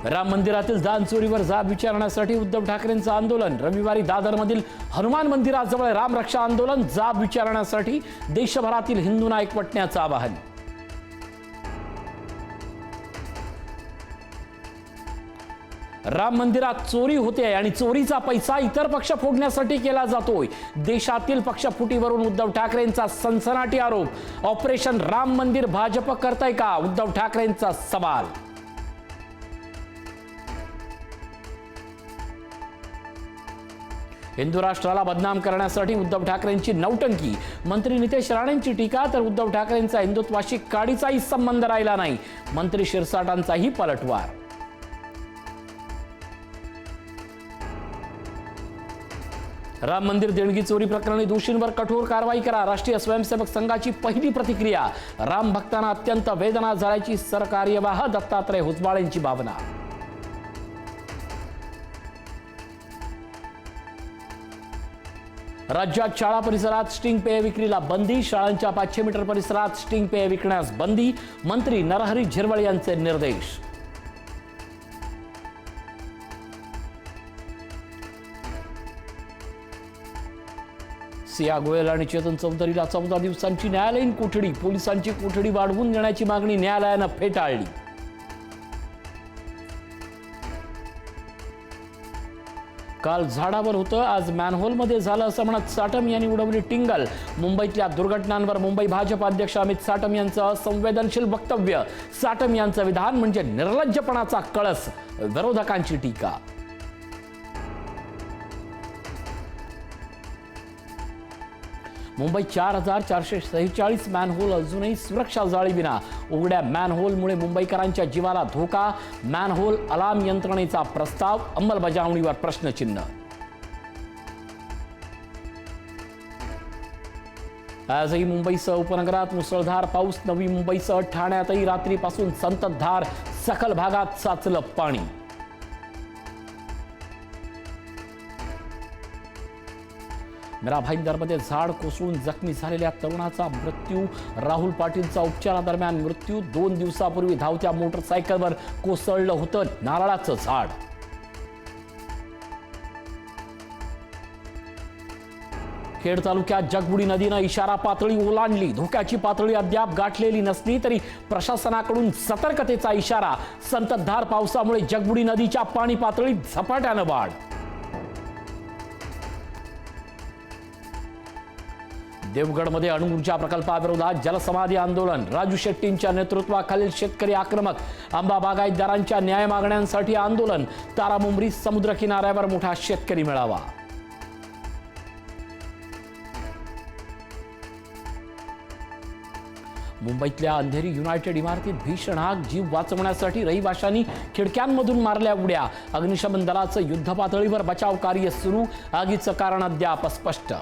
राम मंदिरातील दान चोरीवर जाब विचारण्यासाठी उद्धव ठाकरेंचं आंदोलन। रविवारी दादरमधील हनुमान मंदिराजवळ राम रक्षा आंदोलन। जाब विचारण्यासाठी देशभरातील हिंदूंना एकवटण्याचं आवाहन। राम मंदिरात चोरी होते आणि चोरीचा पैसा इतर पक्ष फोडण्यासाठी केला जातोय। देशातील पक्षफुटीवरून उद्धव ठाकरेंचा सनसनाटी आरोप। ऑपरेशन राम मंदिर भाजप करतंय का? उद्धव ठाकरेंचा सवाल। हिंदू राष्ट्राला बदनाम करण्यासाठी उद्धव ठाकरेंची नौटंकी। मंत्री नितेश राणेंची टीका तर उद्धव ठाकरेंचा हिंदुत्वाशी काडीचाही संबंध राहिला नाही। मंत्री शिरसाटांचाही पलटवार। राम मंदिर देणगी चोरी प्रकरणी दोषींवर कठोर कारवाई करा। राष्ट्रीय स्वयंसेवक संघाची पहिली प्रतिक्रिया। राम भक्तांना अत्यंत वेदना झाल्याची सरकार्यवाह दत्तात्रय हुजबाळेंची भावना। राज्यात शाळा परिसरात स्टिंग पेय विक्रीला बंदी। शाळांच्या 500 मीटर परिसरात स्टिंग पेय विकण्यास बंदी। मंत्री नरहरी झिरवळ यांचे निर्देश। सिया गोयल आणि चेतन चौधरीला 14 दिवसांची न्यायालयीन कोठडी। पोलिसांची कोठडी वाढवून देण्याची मागणी न्यायालयानं फेटाळली। काल झाडावर होतं, आज मॅनहोलमध्ये झालं असं म्हणत साटम यांनी उडवली टिंगल। मुंबईतल्या दुर्घटनांवर मुंबई भाजप अध्यक्ष अमित साटम यांचं असंवेदनशील वक्तव्य। साटम यांचं विधान म्हणजे निर्लज्जपणाचा कळस। विरोधकांची टीका। मुंबईत 4446 मॅनहोल अजूनही सुरक्षा जाळीविना। उघड्या मॅनहोलमुळे मुंबईकरांच्या जीवाला धोका। मॅनहोल अलार्म यंत्रणेचा प्रस्ताव, अंमलबजावणीवर प्रश्नचिन्ह। आजही मुंबईसह उपनगरात मुसळधार पाऊस। नवी मुंबईसह ठाण्यातही रात्रीपासून संततधार। सखल भागात साचलं पाणी। मीरा भाईंदरमध्ये झाड कोसळून जखमी झालेल्या तरुणाचा मृत्यू। राहुल पाटीलचा उपचारादरम्यान मृत्यू। 2 दिवसापूर्वी धावत्या मोटरसायकलवर कोसळलं होतं नारळाचं झाड। खेड तालुक्यात जगबुडी नदीनं इशारा पातळी ओलांडली। धोक्याची पातळी अद्याप गाठलेली नसली तरी प्रशासनाकडून सतर्कतेचा इशारा। संततधार पावसामुळे जगबुडी नदीच्या पाणी पातळीत झपाट्यानं वाढ। देवगडमध्ये अणुऊर्जा प्रकल्पाविरोधात जलसमाधी आंदोलन। राजू शेट्टींच्या नेतृत्वाखालील शेतकरी आक्रमक। आंबा बागायतदारांच्या न्याय मागण्यांसाठी आंदोलन। तारामुंबरी समुद्र किनाऱ्यावर मोठा शेतकरी मेळावा। मुंबईतल्या अंधेरी युनायटेड इमारतीत भीषण आग। जीव वाचवण्यासाठी रहिवाशांनी खिडक्यांमधून मारल्या उड्या। अग्निशमन दलाचं युद्धपातळीवर बचाव कार्य सुरू। आगीचं कारण अद्याप अस्पष्ट।